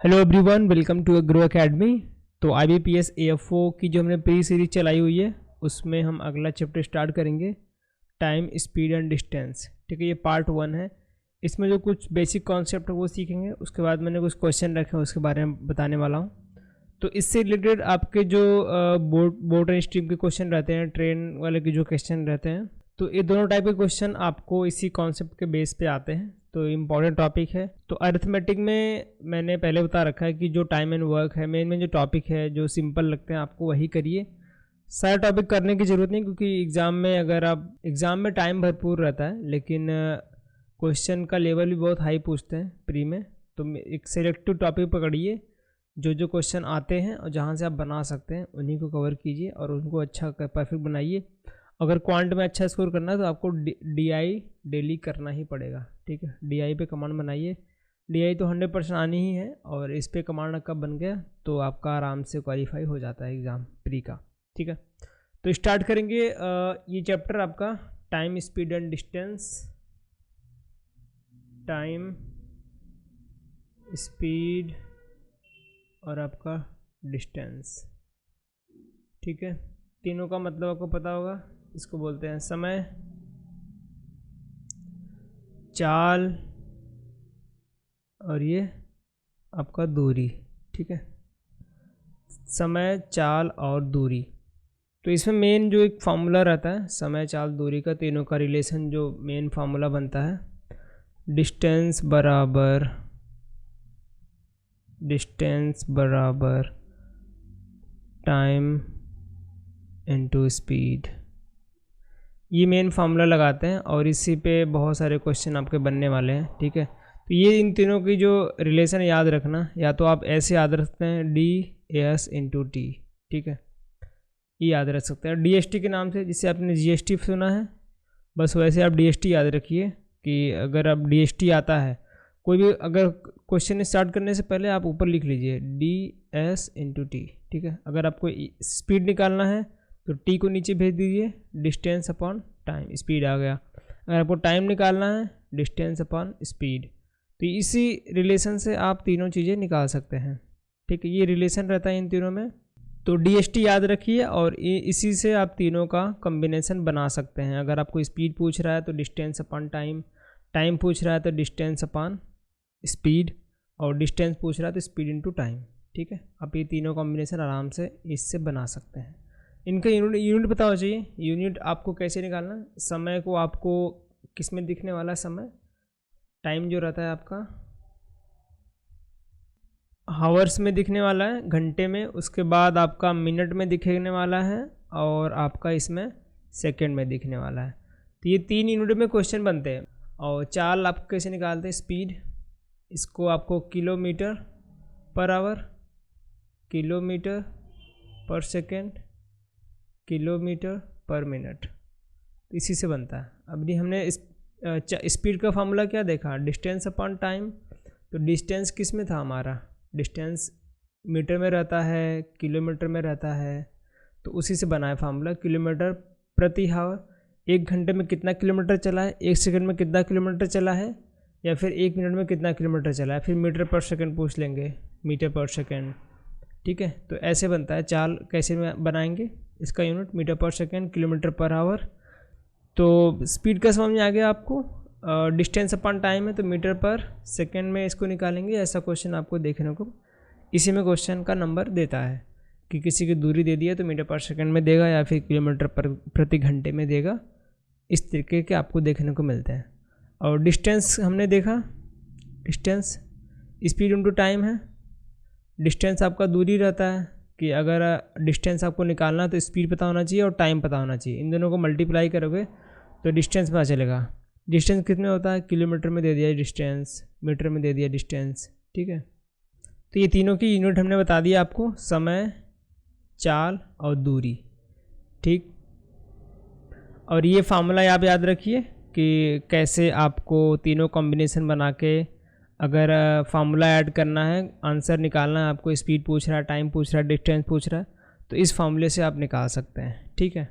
Hello everyone, welcome to Grow Academy. तो IBPS AFO की जो हमने प्री सीरीज चलाई हुई है उसमें हम अगला चैप्टर स्टार्ट करेंगे, टाइम, स्पीड एंड डिस्टेंस। ठीक है, ये पार्ट 1 है। इसमें जो कुछ बेसिक कॉन्सेप्ट है वो सीखेंगे, उसके बाद मैंने कुछ क्वेश्चन रखे हैं उसके बारे में बताने वाला हूँ। तो इससे रिलेटेड आपके जो बोर्ड एंड स्ट्रीम के क्वेश्चन रहते हैं, ट्रेन वाले के जो क्वेश्चन रहते हैं, तो ये दोनों टाइप के क्वेश्चन आपको इसी कॉन्सेप्ट के बेस पे आते हैं। तो इम्पॉर्टेंट टॉपिक है। तो अरिथमेटिक में मैंने पहले बता रखा है कि जो टाइम एंड वर्क है, मेन जो टॉपिक है, जो सिंपल लगते हैं आपको वही करिए। सारा टॉपिक करने की ज़रूरत नहीं, क्योंकि एग्ज़ाम में अगर आप एग्ज़ाम में टाइम भरपूर रहता है, लेकिन क्वेश्चन का लेवल भी बहुत हाई पूछते हैं प्री में। तो एक सिलेक्टिव टॉपिक पकड़िए, जो क्वेश्चन आते हैं और जहाँ से आप बना सकते हैं उन्हीं को कवर कीजिए और उनको अच्छा परफेक्ट बनाइए। अगर क्वांट में अच्छा स्कोर करना है तो आपको DI डेली करना ही पड़ेगा। ठीक है, DI पे कमांड बनाइए। DI तो 100% आनी ही है, और इस पे कमांड कब बन गया तो आपका आराम से क्वालिफाई हो जाता है एग्ज़ाम प्री का। ठीक है, तो स्टार्ट करेंगे ये चैप्टर आपका time, speed and distance. Time, speed और आपका डिस्टेंस। ठीक है, तीनों का मतलब आपको पता होगा। इसको बोलते हैं समय, चाल और ये आपका दूरी। ठीक है, समय, चाल और दूरी। तो इसमें मेन जो एक फार्मूला रहता है समय, चाल, दूरी का, तीनों का रिलेशन जो मेन फार्मूला बनता है, डिस्टेंस बराबर टाइम इनटू स्पीड। ये मेन फार्मूला लगाते हैं और इसी पे बहुत सारे क्वेश्चन आपके बनने वाले हैं। ठीक है, तो ये इन तीनों की जो रिलेशन याद रखना, या तो आप ऐसे याद रख सकते हैं DS इंटू T। ठीक है, ये याद रख सकते हैं DST के नाम से, जिससे आपने GST सुना है, बस वैसे आप DST याद रखिए कि अगर आप DST आता है, कोई भी अगर क्वेश्चन स्टार्ट करने से पहले आप ऊपर लिख लीजिए DS इंटू T। ठीक है, अगर आपको स्पीड निकालना है तो T को नीचे भेज दीजिए, डिस्टेंस अपॉन टाइम, स्पीड आ गया। अगर आपको टाइम निकालना है, डिस्टेंस अपॉन स्पीड। तो इसी रिलेशन से आप तीनों चीज़ें निकाल सकते हैं। ठीक है, ये रिलेशन रहता है इन तीनों में। तो DST याद रखिए और इसी से आप तीनों का कॉम्बिनेशन बना सकते हैं। अगर आपको स्पीड पूछ रहा है तो डिस्टेंस अपॉन टाइम, टाइम पूछ रहा है तो डिस्टेंस अपॉन स्पीड, और डिस्टेंस पूछ रहा है तो स्पीड इंटू टाइम। ठीक है, आप ये तीनों कॉम्बिनेशन आराम से इससे बना सकते हैं। इनका यूनिट पता होना चाहिए। यूनिट आपको कैसे निकालना, समय को आपको किस में दिखने वाला है, समय, टाइम जो रहता है आपका हावर्स में दिखने वाला है, घंटे में, उसके बाद आपका मिनट में दिखने वाला है, और आपका इसमें सेकंड में दिखने वाला है। तो ये 3 यूनिट में क्वेश्चन बनते हैं। और चाल आप कैसे निकालते हैं, स्पीड, इसको आपको किलोमीटर पर आवर, किलोमीटर पर सेकेंड, किलोमीटर पर मिनट, इसी से बनता है। अभी हमने स्पीड का फार्मूला क्या देखा, डिस्टेंस अपॉन टाइम। तो डिस्टेंस किस में था हमारा, डिस्टेंस मीटर में रहता है, किलोमीटर में रहता है, तो उसी से बना है फार्मूला, किलोमीटर प्रति हावर। 1 घंटे में कितना किलोमीटर चला है, 1 सेकंड में कितना किलोमीटर चला है, या फिर 1 मिनट में कितना किलोमीटर चला है। फिर मीटर पर सेकंड पूछ लेंगे, मीटर पर सेकंड। ठीक है, तो ऐसे बनता है। चाल कैसे बनाएंगे, इसका यूनिट मीटर पर सेकंड, किलोमीटर पर आवर। तो स्पीड का समझ में आ गया आपको। डिस्टेंस अपॉन टाइम है तो मीटर पर सेकंड में इसको निकालेंगे। ऐसा क्वेश्चन आपको देखने को इसी में क्वेश्चन का नंबर देता है कि किसी की दूरी दे दी है तो मीटर पर सेकंड में देगा, या फिर किलोमीटर पर प्रति घंटे में देगा। इस तरीके के आपको देखने को मिलते हैं। और डिस्टेंस हमने देखा, डिस्टेंस स्पीड इंटू टाइम है। डिस्टेंस आपका दूरी रहता है कि अगर डिस्टेंस आपको निकालना है तो स्पीड पता होना चाहिए और टाइम पता होना चाहिए। इन दोनों को मल्टीप्लाई करोगे तो डिस्टेंस पता चलेगा। डिस्टेंस कितने होता है, किलोमीटर में दे दिया डिस्टेंस, मीटर में दे दिया डिस्टेंस। ठीक है, तो ये तीनों की यूनिट हमने बता दिया आपको, समय, चाल और दूरी। ठीक, और ये फार्मूला आप याद रखिए कि कैसे आपको तीनों कॉम्बिनेशन बना के, अगर फार्मूला ऐड करना है, आंसर निकालना है आपको, स्पीड पूछ रहा है, टाइम पूछ रहा है, डिस्टेंस पूछ रहा है, तो इस फार्मूले से आप निकाल सकते हैं। ठीक है,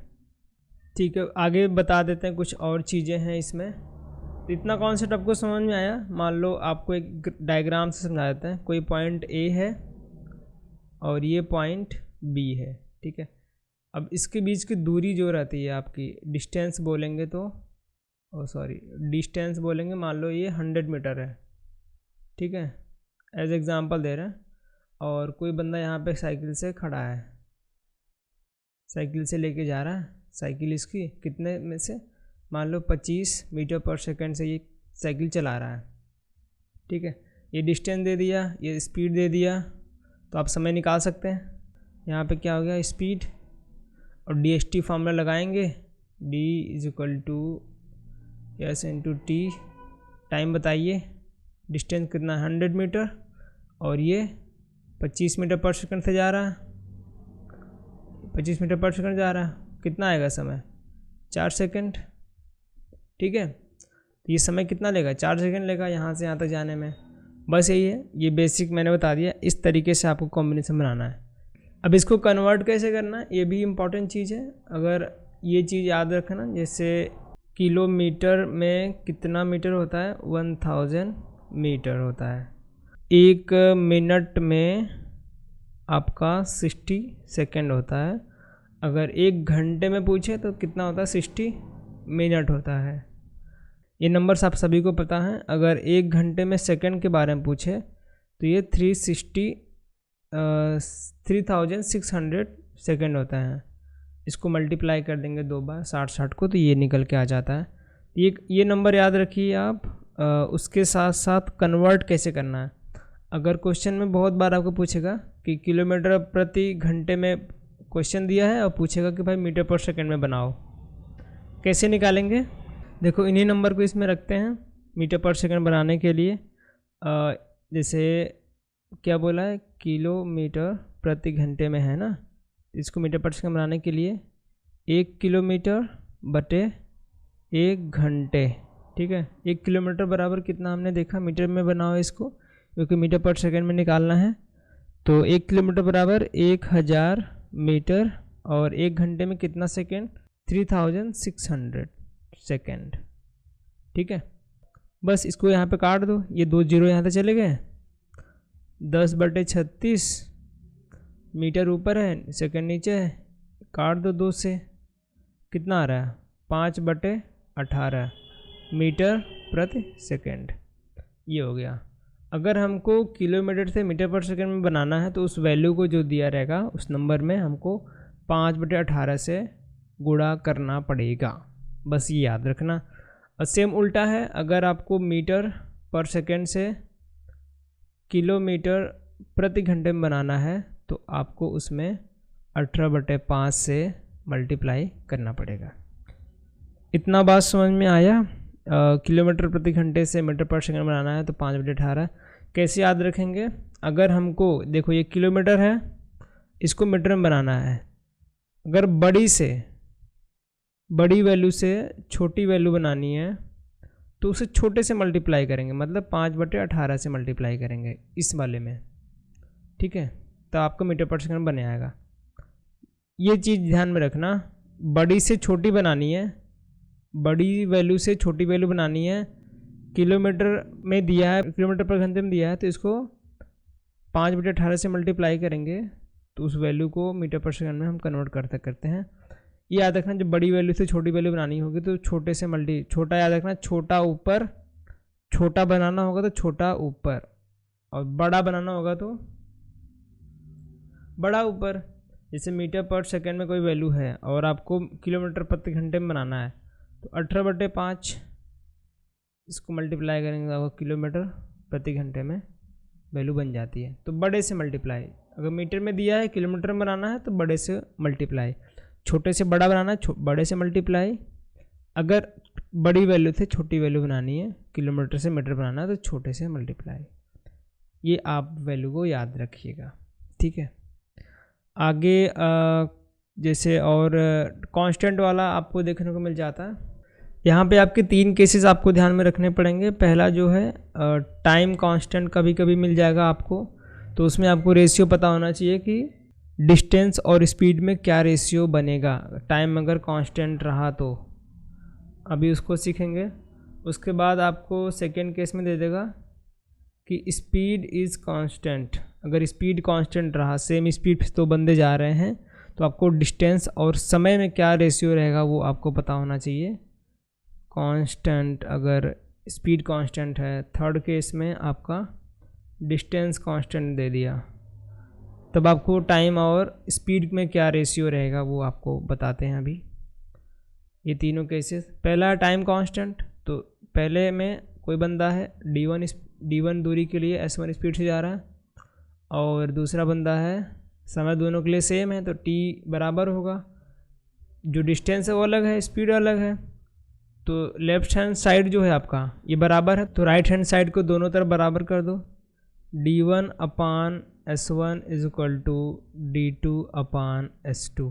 ठीक है, आगे बता देते हैं कुछ और चीज़ें हैं इसमें। तो इतना कॉन्सेप्ट आपको समझ में आया। मान लो आपको एक डायग्राम से समझा देते हैं। कोई पॉइंट ए है और ये पॉइंट बी है, ठीक है। अब इसके बीच की दूरी जो रहती है आपकी, डिस्टेंस बोलेंगे तो डिस्टेंस बोलेंगे, मान लो ये 100 मीटर है, ठीक है, एज एग्जांपल दे रहे हैं। और कोई बंदा यहाँ पे साइकिल से खड़ा है, साइकिल से लेके जा रहा है, साइकिल इसकी कितने में से, मान लो 25 मीटर पर सेकंड से ये साइकिल चला रहा है, ठीक है। ये डिस्टेंस दे दिया, ये स्पीड दे दिया, तो आप समय निकाल सकते हैं। यहाँ पे क्या हो गया, स्पीड, और DST फार्मूला लगाएंगे, D = S × T। टाइम बताइए, डिस्टेंस कितना, 100 मीटर, और ये 25 मीटर पर सेकंड से जा रहा है, 25 मीटर पर सेकंड जा रहा है, कितना आएगा समय, 4 सेकंड, ठीक है। तो ये समय कितना लेगा, 4 सेकंड लेगा यहाँ से यहाँ तक जाने में। बस यही है, ये बेसिक मैंने बता दिया। इस तरीके से आपको कॉम्बिनेशन बनाना है। अब इसको कन्वर्ट कैसे करना है, ये भी इम्पॉर्टेंट चीज़ है। अगर ये चीज़ याद रखना, जैसे किलोमीटर में कितना मीटर होता है, 1000 मीटर होता है। 1 मिनट में आपका 60 सेकंड होता है। अगर 1 घंटे में पूछे तो कितना होता है, 60 मिनट होता है। ये नंबर्स आप सभी को पता है। अगर 1 घंटे में सेकंड के बारे में पूछे तो ये 3600 सेकंड होता है। इसको मल्टीप्लाई कर देंगे 2 बार 60 को, तो ये निकल के आ जाता है। ये नंबर याद रखिए आप। उसके साथ साथ कन्वर्ट कैसे करना है। अगर क्वेश्चन में बहुत बार आपको पूछेगा कि किलोमीटर प्रति घंटे में क्वेश्चन दिया है और पूछेगा कि भाई मीटर पर सेकंड में बनाओ, कैसे निकालेंगे। देखो इन्हीं नंबर को इसमें रखते हैं मीटर पर सेकंड बनाने के लिए। जैसे क्या बोला है, किलोमीटर प्रति घंटे में है ना, इसको मीटर पर सेकंड बनाने के लिए 1 किलोमीटर बटे 1 घंटे, ठीक है। 1 किलोमीटर बराबर कितना हमने देखा, मीटर में बनाओ इसको, क्योंकि मीटर पर सेकंड में निकालना है। तो 1 किलोमीटर बराबर 1000 मीटर, और 1 घंटे में कितना सेकंड, 3600 सेकंड, ठीक है। बस इसको यहाँ पे काट दो, ये 2 जीरो यहाँ से चले गए। 10/36 मीटर ऊपर है, सेकंड नीचे है, काट दो 2 से, कितना आ रहा है, 5/18 मीटर प्रति सेकंड। ये हो गया। अगर हमको किलोमीटर से मीटर पर सेकंड में बनाना है तो उस वैल्यू को जो दिया रहेगा उस नंबर में हमको 5/18 से गुणा करना पड़ेगा। बस ये याद रखना। और सेम उल्टा है, अगर आपको मीटर पर सेकंड से किलोमीटर प्रति घंटे में बनाना है तो आपको उसमें 18/5 से मल्टीप्लाई करना पड़ेगा। इतना बात समझ में आया। किलोमीटर प्रति घंटे से मीटर पर सेकंड बनाना है तो 5/18 कैसे याद रखेंगे। अगर हमको देखो ये किलोमीटर है, इसको मीटर में बनाना है। अगर बड़ी वैल्यू से छोटी वैल्यू बनानी है तो उसे छोटे से मल्टीप्लाई करेंगे, मतलब 5/18 से मल्टीप्लाई करेंगे इस वाले में, ठीक है। तो आपको मीटर पर सेकंड बन आएगा। ये चीज़ ध्यान में रखना, बड़ी से छोटी बनानी है, बड़ी वैल्यू से छोटी वैल्यू बनानी है। किलोमीटर में दिया है, किलोमीटर पर घंटे में दिया है, तो इसको 5/18 से मल्टीप्लाई करेंगे तो उस वैल्यू को मीटर पर सेकंड में हम कन्वर्ट करते हैं। ये याद रखना, जब बड़ी वैल्यू से छोटी वैल्यू बनानी होगी तो छोटे से छोटा याद रखना, छोटा ऊपर, छोटा बनाना होगा तो छोटा ऊपर, और बड़ा बनाना होगा तो बड़ा ऊपर। जैसे मीटर पर सेकंड में कोई वैल्यू है और आपको किलोमीटर प्रति घंटे में बनाना है तो 18/5 इसको मल्टीप्लाई करेंगे तो आपको किलोमीटर प्रति घंटे में वैल्यू बन जाती है। तो बड़े से मल्टीप्लाई, अगर मीटर में दिया है किलोमीटर में बनाना है तो बड़े से मल्टीप्लाई, छोटे से बड़ा बनाना है बड़े से मल्टीप्लाई। अगर बड़ी वैल्यू से छोटी वैल्यू बनानी है, किलोमीटर से मीटर बनाना है तो छोटे से मल्टीप्लाई। ये आप वैल्यू को याद रखिएगा, ठीक है। आगे जैसे और कांस्टेंट वाला आपको देखने को मिल जाता है। यहाँ पे आपके 3 केसेस आपको ध्यान में रखने पड़ेंगे। पहला जो है टाइम कांस्टेंट कभी कभी मिल जाएगा आपको, तो उसमें आपको रेशियो पता होना चाहिए कि डिस्टेंस और स्पीड में क्या रेशियो बनेगा, टाइम अगर कांस्टेंट रहा तो। अभी उसको सीखेंगे। उसके बाद आपको सेकेंड केस में दे देगा कि स्पीड इज़ कांस्टेंट। अगर स्पीड कांस्टेंट रहा, सेम स्पीड पे दो बंदे जा रहे हैं, तो आपको डिस्टेंस और समय में क्या रेशियो रहेगा वो आपको पता होना चाहिए। कांस्टेंट, अगर स्पीड कांस्टेंट है, थर्ड केस में आपका डिस्टेंस कांस्टेंट दे दिया, तब आपको टाइम और स्पीड में क्या रेशियो रहेगा वो आपको बताते हैं अभी ये तीनों केसेस। पहला टाइम कांस्टेंट, तो पहले में कोई बंदा है d1 दूरी के लिए s1 स्पीड से जा रहा है, और दूसरा बंदा है, समय दोनों के लिए सेम है, तो t बराबर होगा, जो डिस्टेंस है वो अलग है, स्पीड अलग है, तो लेफ्ट हैंड साइड जो है आपका ये बराबर है, तो राइट हैंड साइड को दोनों तरफ बराबर कर दो। d1 upon s1 is equal to d2 upon s2,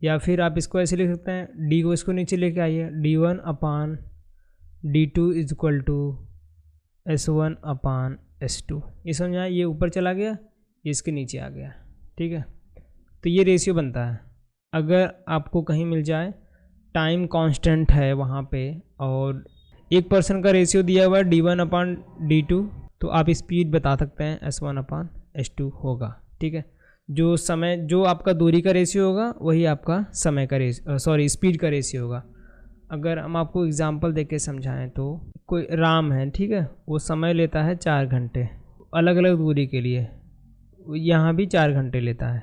या फिर आप इसको ऐसे लिख सकते हैं, d को इसको नीचे लेके आइए, d1 upon d2 is equal to s1 upon s2। ये समझ आया, ये ऊपर चला गया, ये इसके नीचे आ गया, ठीक है। तो ये रेशियो बनता है। अगर आपको कहीं मिल जाए टाइम कांस्टेंट है वहाँ पे और एक पर्सन का रेशियो दिया हुआ है d1 अपान d2, तो आप स्पीड बता सकते हैं s1 अपान s2 होगा, ठीक है। जो समय, जो आपका दूरी का रेशियो होगा वही आपका समय का स्पीड का रेशियो होगा। अगर हम आपको एग्जांपल देके समझाएं तो कोई राम है, ठीक है, वो समय लेता है 4 घंटे अलग अलग दूरी के लिए, यहाँ भी 4 घंटे लेता है,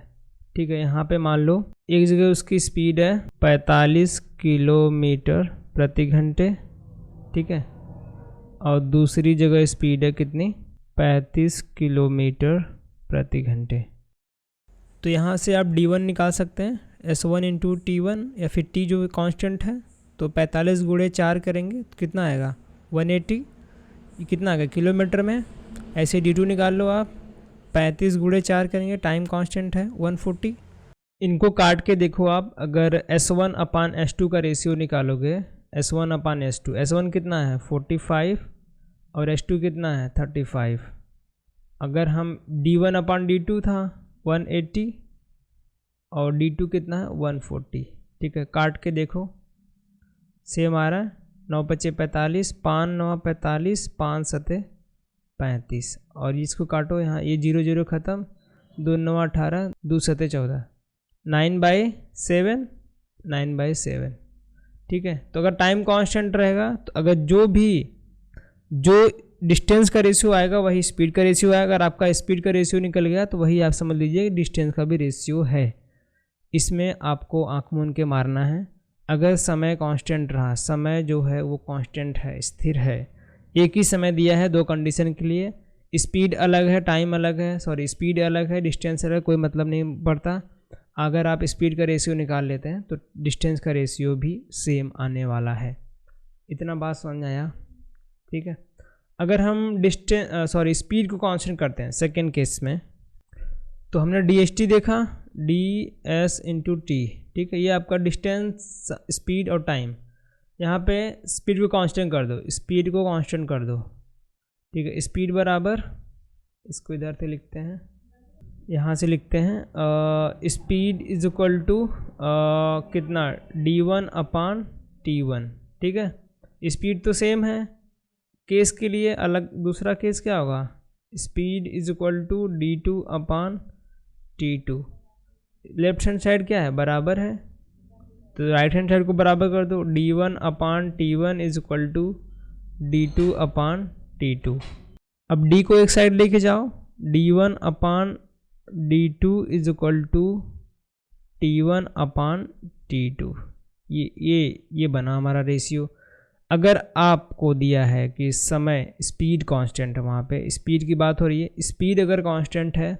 ठीक है। यहाँ पे मान लो एक जगह उसकी स्पीड है 45 किलोमीटर प्रति घंटे, ठीक है, और दूसरी जगह स्पीड है कितनी, 35 किलोमीटर प्रति घंटे। तो यहाँ से आप d1 निकाल सकते हैं, s1 इंटू t1, या फिर t जो कांस्टेंट है, तो 45 गुणे 4 करेंगे तो कितना आएगा 180, ये कितना आ गया किलोमीटर में। ऐसे d2 निकाल लो आप, 35 गुणे 4 करेंगे, टाइम कांस्टेंट है 140। इनको काट के देखो आप, अगर s1 अपान s2 का रेशियो निकालोगे, s1 अपान s2, s1 कितना है 45 और s2 कितना है 35। अगर हम d1 अपान d2 था 180 और d2 कितना है 140, ठीक है। काट के देखो सेम आ रहा है, 9 × 5 = 45, 5 × 9 = 45, 5 × 7 = 35, और इसको काटो, यहाँ ये 0 0 ख़त्म, 2 × 9 = 18, 2 × 7 = 14, 9/7, 9/7, ठीक है। तो अगर टाइम कांस्टेंट रहेगा तो अगर जो डिस्टेंस का रेशियो आएगा वही स्पीड का रेशियो आएगा। अगर आपका स्पीड का रेशियो निकल गया तो वही आप समझ लीजिए डिस्टेंस का भी रेशियो है। इसमें आपको आँख मूंद के मारना है। अगर समय कांस्टेंट रहा, समय जो है वो कांस्टेंट है, स्थिर है, एक ही समय दिया है दो कंडीशन के लिए, स्पीड अलग है, टाइम अलग है, स्पीड अलग है, डिस्टेंस अलग, कोई मतलब नहीं पड़ता। अगर आप स्पीड का रेशियो निकाल लेते हैं तो डिस्टेंस का रेशियो भी सेम आने वाला है। इतना बात समझ आया, ठीक है। अगर हम स्पीड को कांस्टेंट करते हैं सेकेंड केस में, तो हमने डी देखा, ds इंटू टी, ठीक है, ये आपका डिस्टेंस, स्पीड और टाइम। यहाँ पे स्पीड को कांस्टेंट कर दो, स्पीड को कांस्टेंट कर दो, ठीक है। स्पीड बराबर, इसको इधर से लिखते हैं, यहाँ से लिखते हैं, स्पीड इज इक्वल टू कितना d1 अपान t1, ठीक है। स्पीड तो सेम है, केस के लिए अलग दूसरा केस क्या होगा, speed is equal to d2 upon t2। Left hand side क्या है बराबर है, तो राइट हैंड साइड को बराबर कर दो, d1 upon t1 is equal to d2 upon t2। अब d को एक साइड लेके जाओ, d1 upon d2 is equal to t1 upon t2। ये बना हमारा रेशियो। अगर आपको दिया है कि समय, स्पीड कांस्टेंट है, वहाँ पे स्पीड की बात हो रही है, स्पीड अगर कांस्टेंट है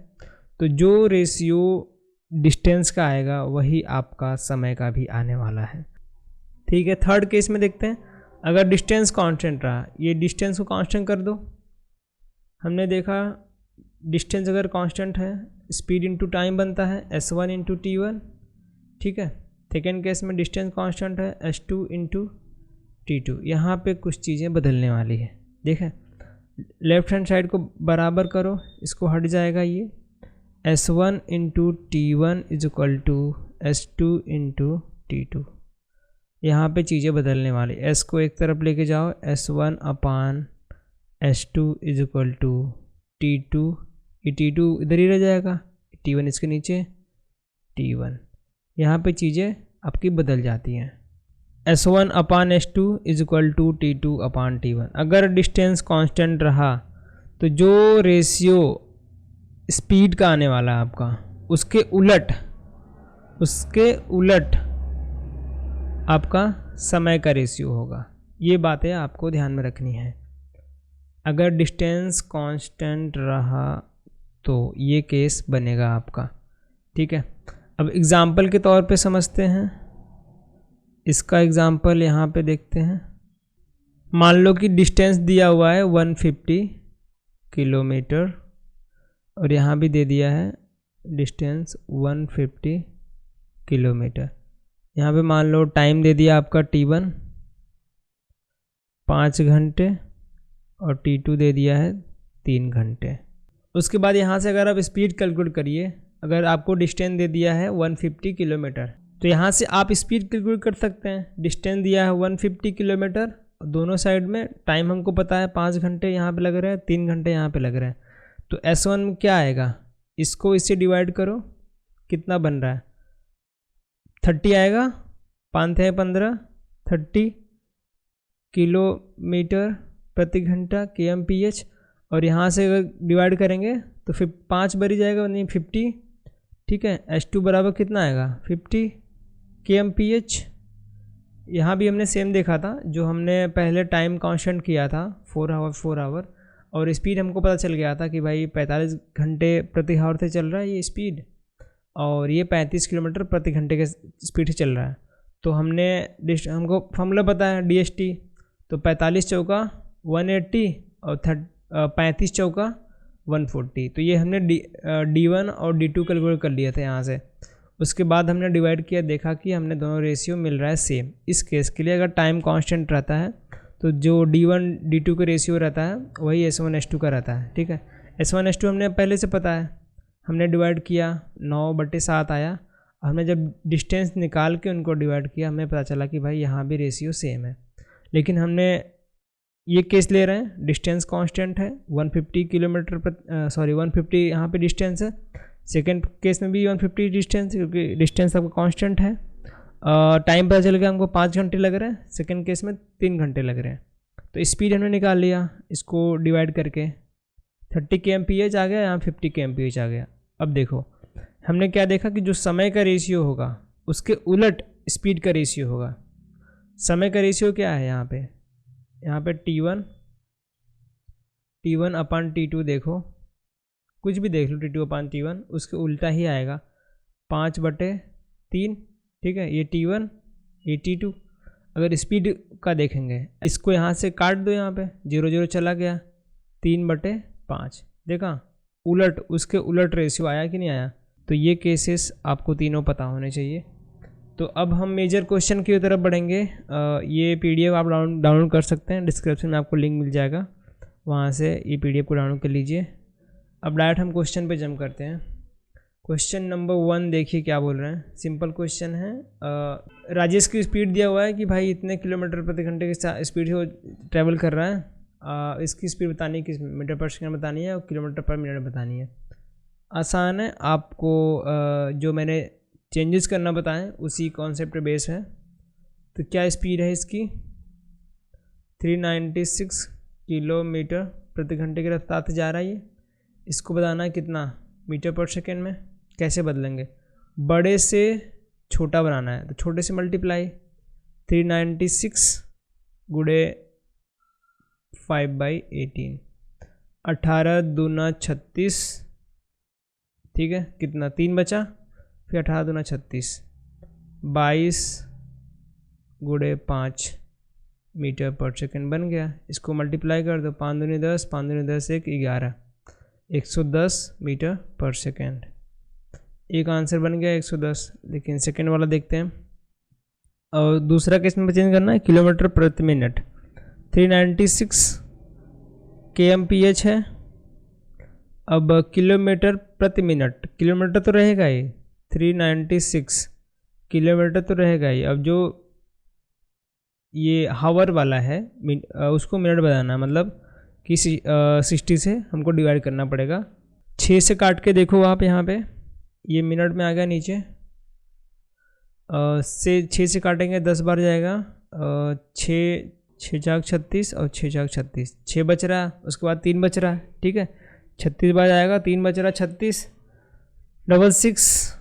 तो जो रेशियो डिस्टेंस का आएगा वही आपका समय का भी आने वाला है, ठीक है। थर्ड केस में देखते हैं, अगर डिस्टेंस कांस्टेंट रहा, ये डिस्टेंस को कांस्टेंट कर दो। हमने देखा डिस्टेंस अगर कांस्टेंट है, स्पीड इंटू टाइम बनता है s1 इंटू t1, ठीक है। सेकेंड केस में डिस्टेंस कांस्टेंट है s2 इंटू t2। यहाँ पे कुछ चीज़ें बदलने वाली है, देखें, लेफ्ट हैंड साइड को बराबर करो, इसको हट जाएगा, ये s1 into t1 is equal to s2 into t2। यहाँ पे चीज़ें बदलने वाली। s को एक तरफ लेके जाओ, S1/S2 is equal to T2, ये T2 इधर ही रह जाएगा, T1 इसके नीचे, T1। यहाँ पे चीज़ें आपकी बदल जाती हैं। S1/S2 is equal to T2/T1। अगर डिस्टेंस कांस्टेंट रहा तो जो रेशियो स्पीड का आने वाला है आपका, उसके उलट आपका समय का रेशियो होगा। ये बातें आपको ध्यान में रखनी है। अगर डिस्टेंस कांस्टेंट रहा तो ये केस बनेगा आपका, ठीक है। अब एग्जाम्पल के तौर पे समझते हैं, इसका एग्जाम्पल यहाँ पे देखते हैं। मान लो कि डिस्टेंस दिया हुआ है 150 किलोमीटर और यहाँ भी दे दिया है डिस्टेंस 150 किलोमीटर। यहाँ पे मान लो टाइम दे दिया आपका T1 5 घंटे और T2 दे दिया है 3 घंटे। उसके बाद यहाँ से अगर आप स्पीड कैलकुलेट करिए, अगर आपको डिस्टेंस दे दिया है 150 किलोमीटर तो यहाँ से आप स्पीड कैलकुलेट कर सकते हैं। डिस्टेंस दिया है 150 किलोमीटर, दोनों साइड में टाइम हमको पता है 5 घंटे यहाँ पे लग रहे हैं, 3 घंटे यहाँ पे लग रहे हैं। तो S1 में क्या आएगा, इसको इससे डिवाइड करो, कितना बन रहा है 30 आएगा, 5 × 15 30 किलोमीटर प्रति घंटा kmph। और यहाँ से अगर डिवाइड करेंगे तो फिर 5 बरी जाएगा, नहीं 50, ठीक है। S2 बराबर कितना आएगा 50 kmph। यहाँ भी हमने सेम देखा था, जो हमने पहले टाइम कांस्टेंट किया था 4 आवर और स्पीड हमको पता चल गया था कि भाई 45 घंटे प्रति आवर से चल रहा है ये स्पीड, और ये 35 किलोमीटर प्रति घंटे के स्पीड से चल रहा है। तो हमको फॉर्मूला पता है DST, तो 45 चौका 180 और 35 चौका 140। तो ये हमने D1 और D2 कैलकुलेट कर लिया था यहाँ से। उसके बाद हमने डिवाइड किया, देखा कि हमने दोनों रेशियो मिल रहा है सेम। इस केस के लिए अगर टाइम कांस्टेंट रहता है तो जो D1 D2 का रेशियो रहता है वही S1/S2 का रहता है, ठीक है। S1/S2 हमने पहले से पता है, हमने डिवाइड किया 9/7 आया। हमने जब डिस्टेंस निकाल के उनको डिवाइड किया, हमें पता चला कि भाई यहाँ भी रेशियो सेम है। लेकिन हमने ये केस ले रहे हैं, डिस्टेंस कांस्टेंट है 150 किलोमीटर 150 यहाँ पे डिस्टेंस है। सेकंड केस में भी 150 डिस्टेंस, क्योंकि डिस्टेंस आपका कांस्टेंट है। टाइम पता चल गया हमको 5 घंटे लग रहे हैं, सेकंड केस में 3 घंटे लग रहे हैं। तो स्पीड हमने निकाल लिया इसको डिवाइड करके, 30 kmph आ गया, यहाँ 50 kmph आ गया। अब देखो हमने क्या देखा कि जो समय का रेशियो होगा उसके उलट स्पीड का रेशियो होगा। समय का रेशियो क्या है यहाँ पे T1/T2 देखो, कुछ भी देख लो, T2/T1 उसके उल्टा ही आएगा 5/3, ठीक है। ये T1 ये T2। अगर स्पीड का देखेंगे, इसको यहाँ से काट दो, यहाँ पे 0 0 चला गया, 3/5 देखा, उलट उसके उलट रेशियो आया कि नहीं आया। तो ये केसेस आपको तीनों पता होने चाहिए। तो अब हम मेजर क्वेश्चन की तरफ बढ़ेंगे। ये PDF आप डाउनलोड कर सकते हैं, डिस्क्रिप्शन में आपको लिंक मिल जाएगा, वहाँ से ये PDF को डाउनलोड कर लीजिए। अब डायरेक्ट हम क्वेश्चन पे जंप करते हैं। क्वेश्चन नंबर 1 देखिए क्या बोल रहे हैं। सिंपल क्वेश्चन है। राजेश की स्पीड दिया हुआ है कि भाई इतने किलोमीटर प्रति घंटे की स्पीड से वो ट्रैवल कर रहा है। इसकी स्पीड बतानी है, किस मीटर पर सेकेंड बतानी है और किलोमीटर पर मिनट बतानी है। आसान है, आपको जो मैंने चेंजेस करना बताएं उसी कॉन्सेप्ट पे बेस है। तो क्या स्पीड है इसकी 396 किलोमीटर प्रति घंटे की रफ्तार से जा रहा है ये। इसको बताना है कितना मीटर पर सेकेंड में। कैसे बदलेंगे, बड़े से छोटा बनाना है तो छोटे से मल्टीप्लाई 396 गुणे 5/18, 18 दूना 36, ठीक है। कितना 3 बचा, फिर 18 दूना 36, 22 गुणे 5 मीटर पर सेकेंड बन गया। इसको मल्टीप्लाई कर दो, 5 दूनी 10, 5 दूनी 10 1 11, 110 मीटर पर सेकेंड। एक आंसर बन गया 110। लेकिन सेकेंड वाला देखते हैं। और दूसरा केस में चेंज करना है किलोमीटर प्रति मिनट। 396 kmph है। अब किलोमीटर प्रति मिनट, किलोमीटर तो रहेगा ही, 396 किलोमीटर तो रहेगा ही। अब जो ये हावर वाला है, उसको मिनट बताना है, मतलब कि 60 से हमको डिवाइड करना पड़ेगा। 6 से काट के देखो आप यहाँ पे, ये मिनट में आ गया नीचे। से 6 से काटेंगे 10 बार जाएगा, 6 चाक 36 और 6 चाक 36, 6 बच रहा, उसके बाद 3 बच रहा है, ठीक है। 36 बार जाएगा, 3 बच रहा, 36 66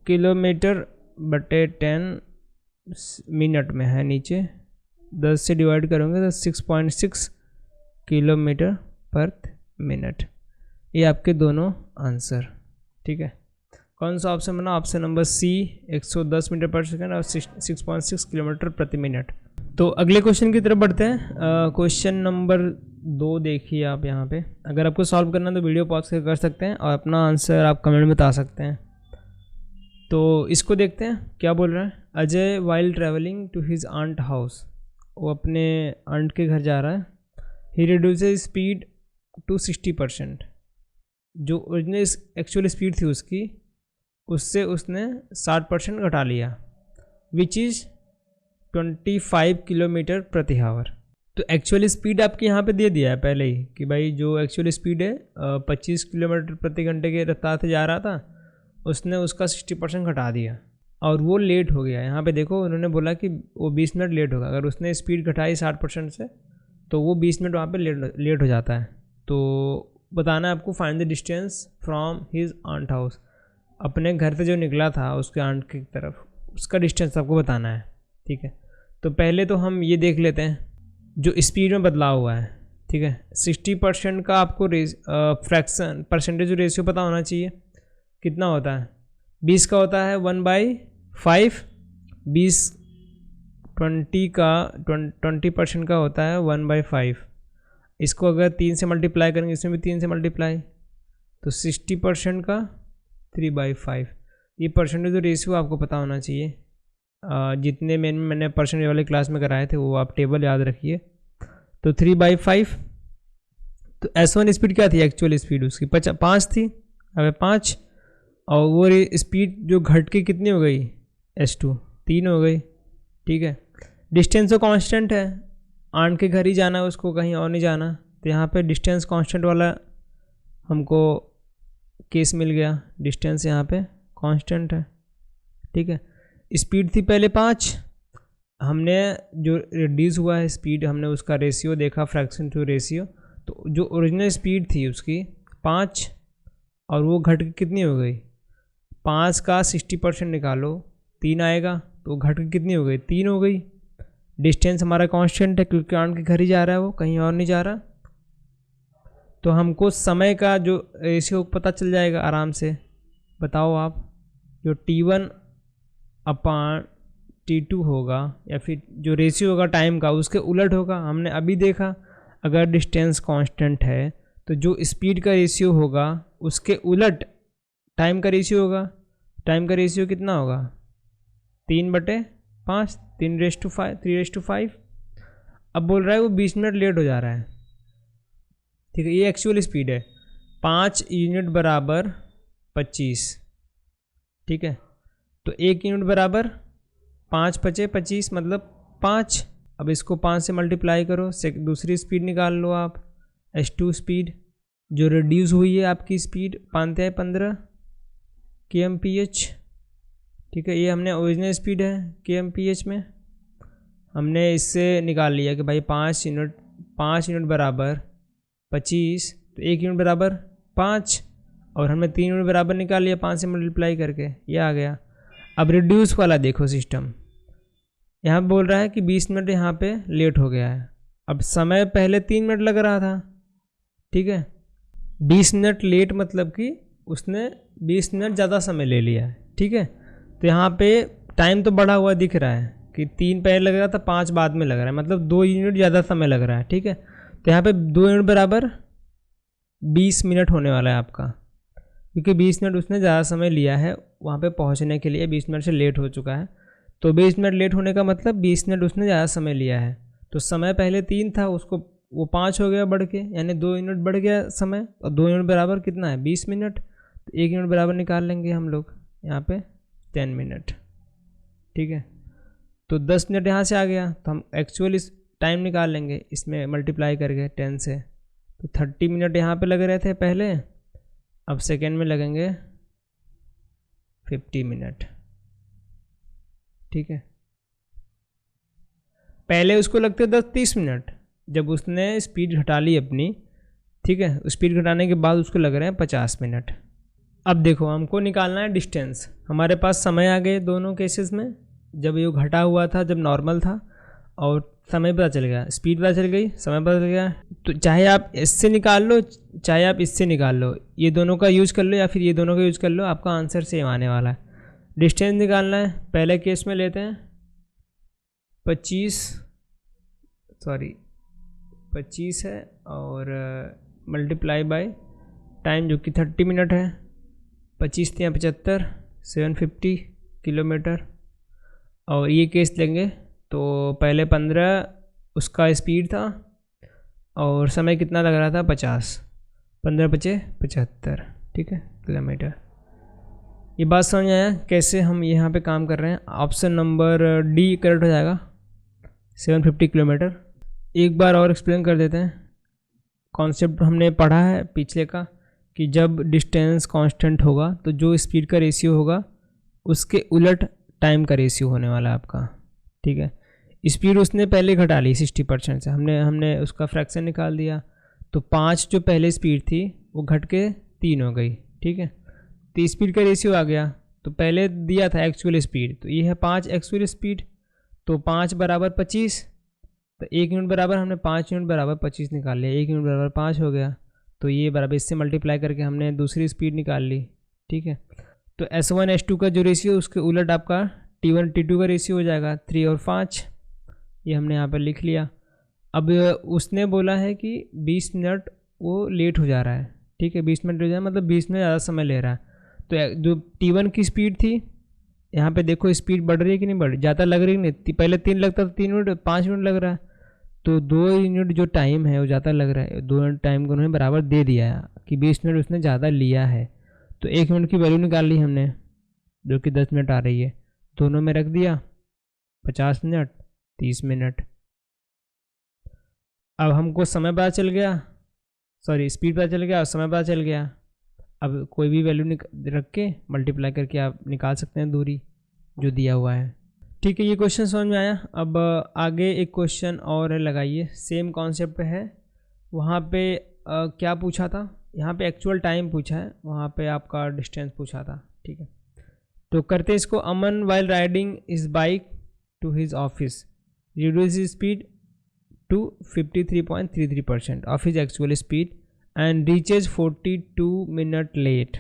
किलोमीटर बटे 10 मिनट में है नीचे। 10 से डिवाइड करोगे तो 6.6 किलोमीटर पर मिनट। ये आपके दोनों आंसर, ठीक है। कौन सा ऑप्शन बना? ऑप्शन नंबर सी, 110 मीटर पर सेकंड और 6.6 किलोमीटर प्रति मिनट। तो अगले क्वेश्चन की तरफ बढ़ते हैं। क्वेश्चन नंबर 2 देखिए आप यहाँ पे। अगर आपको सॉल्व करना है तो वीडियो पॉज कर सकते हैं और अपना आंसर आप कमेंट में बता सकते हैं। तो इसको देखते हैं क्या बोल रहा है। Ajay while travelling to his aunt house, वो अपने आंट के घर जा रहा है। ही रिड्यूसेस स्पीड टू 60%, जो ओरिजिनल एक्चुअल स्पीड थी उसकी, उससे उसने 60% घटा लिया, विच इज़ 25 किलोमीटर प्रति आवर। तो एक्चुअल स्पीड आपके यहाँ पे दे दिया है पहले ही कि भाई जो एक्चुअल स्पीड है 25 किलोमीटर प्रति घंटे के रफ्तार से जा रहा था, उसने उसका 60% घटा दिया और वो लेट हो गया। यहाँ पे देखो उन्होंने बोला कि वो 20 मिनट लेट होगा। अगर उसने स्पीड घटाई 60% से तो वो 20 मिनट वहाँ पे लेट हो जाता है। तो बताना है आपको find the distance from his aunt house, अपने घर से जो निकला था उसके आंट की तरफ, उसका डिस्टेंस आपको बताना है, ठीक है। तो पहले तो हम ये देख लेते हैं जो स्पीड में बदलाव हुआ है, ठीक है। 60% का आपको फ्रैक्शन परसेंटेज रेशियो पता होना चाहिए, कितना होता है? 20 का होता है 1/5, 20% का होता है 1/5। इसको अगर 3 से मल्टीप्लाई करेंगे, इसमें भी 3 से मल्टीप्लाई, तो 60% का 3/5। ये परसेंटेज रेशियो आपको पता होना चाहिए। जितने मैंने परसेंटेज वाले क्लास में कराए थे वो आप टेबल याद रखिए। तो 3/5। तो S1 स्पीड क्या थी? एक्चुअल स्पीड उसकी 5 थी, अब 5, और वो स्पीड जो घट के कितनी हो गई? S2 3 हो गई, ठीक है। डिस्टेंस तो कांस्टेंट है, आंट के घर ही जाना है उसको, कहीं और नहीं जाना। तो यहाँ पे डिस्टेंस कांस्टेंट वाला हमको केस मिल गया, डिस्टेंस यहाँ पे कांस्टेंट है, ठीक है। स्पीड थी पहले 5, हमने जो रिड्यूस हुआ है स्पीड, हमने उसका रेशियो देखा, फ्रैक्शन टू रेशियो। तो जो ओरिजिनल स्पीड थी उसकी 5 और वो घट के कितनी हो गई? 5 का 60% निकालो, 3 आएगा, तो घट के कितनी हो गई? 3 हो गई। डिस्टेंस हमारा कांस्टेंट है क्योंकि आंट के घर ही जा रहा है, वो कहीं और नहीं जा रहा। तो हमको समय का जो रेशियो पता चल जाएगा आराम से। बताओ आप, जो T1 अपान T2 होगा या फिर जो रेशियो होगा टाइम का उसके उलट होगा। हमने अभी देखा अगर डिस्टेंस कांस्टेंट है तो जो स्पीड का रेशियो होगा उसके उलट टाइम का रेशियो होगा। टाइम का रेशियो कितना होगा? 3/5, 3:5। अब बोल रहा है वो 20 मिनट लेट हो जा रहा है, ठीक है। ये एक्चुअल स्पीड है, 5 यूनिट बराबर 25, ठीक है। तो 1 यूनिट बराबर 5 × 5 = 25, मतलब 5। अब इसको 5 से मल्टीप्लाई करो, दूसरी स्पीड निकाल लो आप, S2 स्पीड जो रिड्यूस हुई है आपकी स्पीड 15 kmph, ठीक है। ये हमने ओरिजिनल स्पीड है kmph में, हमने इससे निकाल लिया कि भाई 5 यूनिट बराबर 25, तो 1 यूनिट बराबर 5, और हमने 3 यूनिट बराबर निकाल लिया 5 से मल्टीप्लाई करके, ये आ गया। अब रिड्यूस वाला देखो सिस्टम, यहाँ बोल रहा है कि 20 मिनट यहाँ पे लेट हो गया है। अब समय पहले 3 मिनट लग रहा था, ठीक है। 20 मिनट लेट मतलब कि उसने 20 मिनट ज़्यादा समय ले लिया है, ठीक है। तो यहाँ पे टाइम तो बढ़ा हुआ दिख रहा है कि 3 पहले लग रहा था, 5 बाद में लग रहा है, मतलब 2 यूनिट ज़्यादा समय लग रहा है, ठीक है। तो यहाँ पे 2 यूनिट बराबर 20 मिनट होने वाला है आपका, क्योंकि 20 मिनट उसने ज़्यादा समय लिया है वहाँ पे पहुँचने के लिए, 20 मिनट से लेट हो चुका है। तो 20 मिनट लेट होने का मतलब 20 मिनट उसने ज़्यादा समय लिया है। तो समय पहले 3 था, उसको वो 5 हो गया बढ़ के, यानी 2 यूनिट बढ़ गया समय, और 2 यूनिट बराबर कितना है? 20 मिनट। तो 1 यूनिट बराबर निकाल लेंगे हम लोग यहाँ पे 10 मिनट, ठीक है। तो 10 मिनट यहाँ से आ गया, तो हम एक्चुअली टाइम निकाल लेंगे इसमें मल्टीप्लाई करके 10 से। तो 30 मिनट यहाँ पे लग रहे थे पहले, अब सेकेंड में लगेंगे 50 मिनट। ठीक है, पहले उसको लगते 10-30 मिनट, जब उसने स्पीड घटा ली अपनी, ठीक है, स्पीड घटाने के बाद उसको लग रहे हैं 50 मिनट। अब देखो हमको निकालना है डिस्टेंस। हमारे पास समय आ गए दोनों केसेस में, जब ये घटा हुआ था, जब नॉर्मल था, और समय पता चल गया, स्पीड पता चल गई, समय पता चल गया। तो चाहे आप इससे निकाल लो, चाहे आप इससे निकाल लो, ये दोनों का यूज़ कर लो या फिर ये दोनों का यूज़ कर लो, आपका आंसर सेम आने वाला है। डिस्टेंस निकालना है, पहले केस में लेते हैं 25 है, और मल्टीप्लाई बाय टाइम जो कि 30 मिनट है। 25 या 75, 750 किलोमीटर। और ये केस लेंगे तो पहले 15 उसका स्पीड था, और समय कितना लग रहा था 50, 15 × 5 = 75, ठीक है, किलोमीटर। ये बात समझ आया कैसे हम यहाँ पे काम कर रहे हैं। ऑप्शन नंबर डी करेक्ट हो जाएगा, 750 किलोमीटर। एक बार और एक्सप्लेन कर देते हैं। कॉन्सेप्ट हमने पढ़ा है पिछले का कि जब डिस्टेंस कांस्टेंट होगा तो जो स्पीड का रेशियो होगा उसके उलट टाइम का रेशियो होने वाला है आपका। ठीक है, स्पीड उसने पहले घटा ली 60% से, हमने उसका फ्रैक्शन निकाल दिया। तो 5 जो पहले स्पीड थी वो घट के 3 हो गई। ठीक है, तो स्पीड का रेशियो आ गया। तो पहले दिया था एक्चुअल स्पीड, तो ये है 5 एक्चुअल स्पीड। तो 5 = 25, तो 1 यूनिट बराबर हमने 5 यूनिट बराबर 25 निकाल लिया, 1 यूनिट बराबर 5 हो गया। तो ये बराबर इससे मल्टीप्लाई करके हमने दूसरी स्पीड निकाल ली। ठीक है, तो S1 S2 का जो रेशियो उसके उलट आपका T1 T2 का रेशियो हो जाएगा 3 और 5। ये हमने यहाँ पर लिख लिया। अब उसने बोला है कि 20 मिनट वो लेट हो जा रहा है। ठीक है, 20 मिनट हो जाए मतलब 20 मिनट ज़्यादा समय ले रहा है। तो जो T1 की स्पीड थी, यहाँ पे देखो स्पीड बढ़ रही है कि नहीं बढ़ रही, ज़्यादा लग रही नहीं। पहले 3 लगता था, 3 मिनट 5 मिनट लग रहा है। तो 2 यूनिट जो टाइम है वो ज़्यादा लग रहा है। 2 यूनिट टाइम को उन्होंने बराबर दे दिया है कि 20 मिनट उसने ज़्यादा लिया है। तो 1 मिनट की वैल्यू निकाल ली हमने जो कि 10 मिनट आ रही है, दोनों में रख दिया 50 मिनट 30 मिनट। अब हमको समय पता चल गया, सॉरी स्पीड पता चल गया और समय पता चल गया। अब कोई भी वैल्यू रख के मल्टीप्लाई करके आप निकाल सकते हैं दूरी जो दिया हुआ है। ठीक है, ये क्वेश्चन समझ में आया। अब आगे एक क्वेश्चन और लगाइए, सेम कॉन्सेप्ट पे है। वहाँ पे क्या पूछा था, यहाँ पे एक्चुअल टाइम पूछा है, वहाँ पे आपका डिस्टेंस पूछा था। ठीक है, तो करते हैं इसको। Aman while riding his bike to his office reduce his speed to 53.33% of his actual speed and reaches 42 minute late.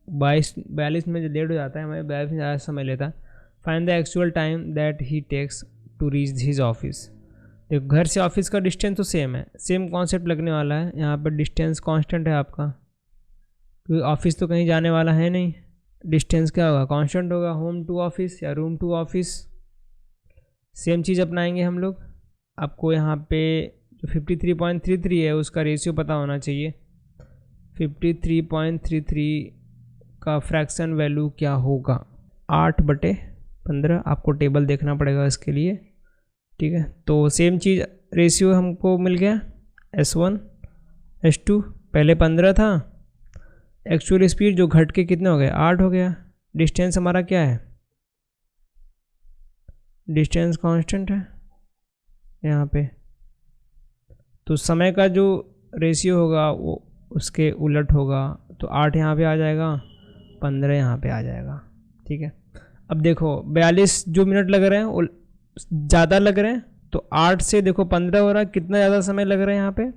42 में जो लेट हो जाता है, हमें 42 में ज़्यादा समय लेता है। Find the actual time that he takes to reach his office. देखो घर से ऑफिस का डिस्टेंस तो सेम है, सेम कॉन्सेप्ट लगने वाला है। यहाँ पर डिस्टेंस कांस्टेंट है आपका, क्योंकि ऑफिस तो कहीं जाने वाला है नहीं। डिस्टेंस क्या होगा, कांस्टेंट होगा। होम टू ऑफिस या रूम टू ऑफिस सेम चीज़ अपनाएंगे हम लोग। आपको यहाँ पे जो 53.33 है उसका रेशियो पता होना चाहिए। 53.33 का फ्रैक्शन वैल्यू क्या होगा, 8/15। आपको टेबल देखना पड़ेगा इसके लिए। ठीक है, तो सेम चीज़ रेशियो हमको मिल गया S1 S2। पहले 15 था, एक्चुअल स्पीड जो घट के कितने हो गए 8 हो गया। डिस्टेंस हमारा क्या है, डिस्टेंस कांस्टेंट है यहाँ पे। तो समय का जो रेशियो होगा वो उसके उलट होगा। तो 8 यहाँ पे आ जाएगा, 15 यहाँ पे आ जाएगा। ठीक है, अब देखो 42 जो मिनट लग रहे हैं वो ज़्यादा लग रहे हैं। तो 8 से देखो 15 हो रहा है, कितना ज़्यादा समय लग रहा है यहाँ पे,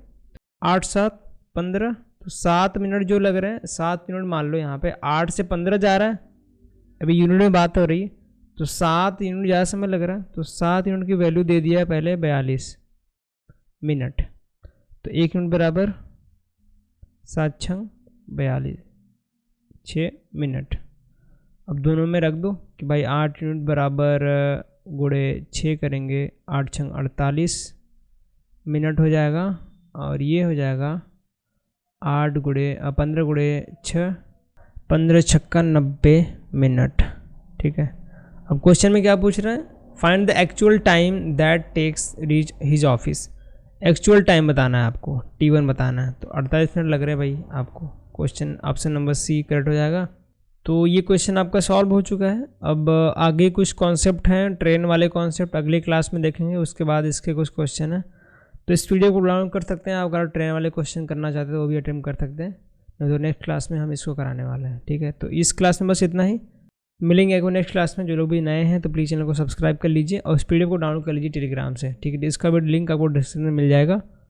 8 7 15। तो 7 मिनट जो लग रहे हैं, 7 मिनट मान लो यहाँ पे 8 से 15 जा रहा है। अभी यूनिट में बात हो रही है, तो 7 यूनिट ज़्यादा समय लग रहा है। तो 7 यूनिट की वैल्यू दे दिया है पहले 42 मिनट। तो 1 यूनिट बराबर 7 × 42 6 मिनट। अब दोनों में रख दो कि भाई 8 यूनिट बराबर गुणे 6 करेंगे, 8 × 48 मिनट हो जाएगा। और ये हो जाएगा 15 × 6 15 × 6 = 90 मिनट। ठीक है, अब क्वेश्चन में क्या पूछ रहा है, find the actual time that takes reach his office. Actual time बताना है आपको, T1 बताना है। तो 48 मिनट लग रहे हैं भाई आपको। Question option number C correct हो जाएगा। तो ये क्वेश्चन आपका सॉल्व हो चुका है। अब आगे कुछ कॉन्सेप्ट हैं, ट्रेन वाले कॉन्सेप्ट अगले क्लास में देखेंगे, उसके बाद इसके कुछ क्वेश्चन हैं। तो इस वीडियो को डाउनलोड कर सकते हैं आप, अगर ट्रेन वाले क्वेश्चन करना चाहते हैं तो वो भी अटेम्प्ट कर सकते हैं। तो नेक्स्ट क्लास में हम इसको कराने वाले हैं, ठीक है। तो इस क्लास में बस इतना ही, मिलेंगे एक नेक्स्ट क्लास में। जो लोग भी नए हैं तो प्लीज़ चैनल को सब्सक्राइब कर लीजिए और इस वीडियो को डाउनलोड कर लीजिए टेलीग्राम से, ठीक है। इसका भी लिंक आपको डिस्क्रिप्शन में मिल जाएगा।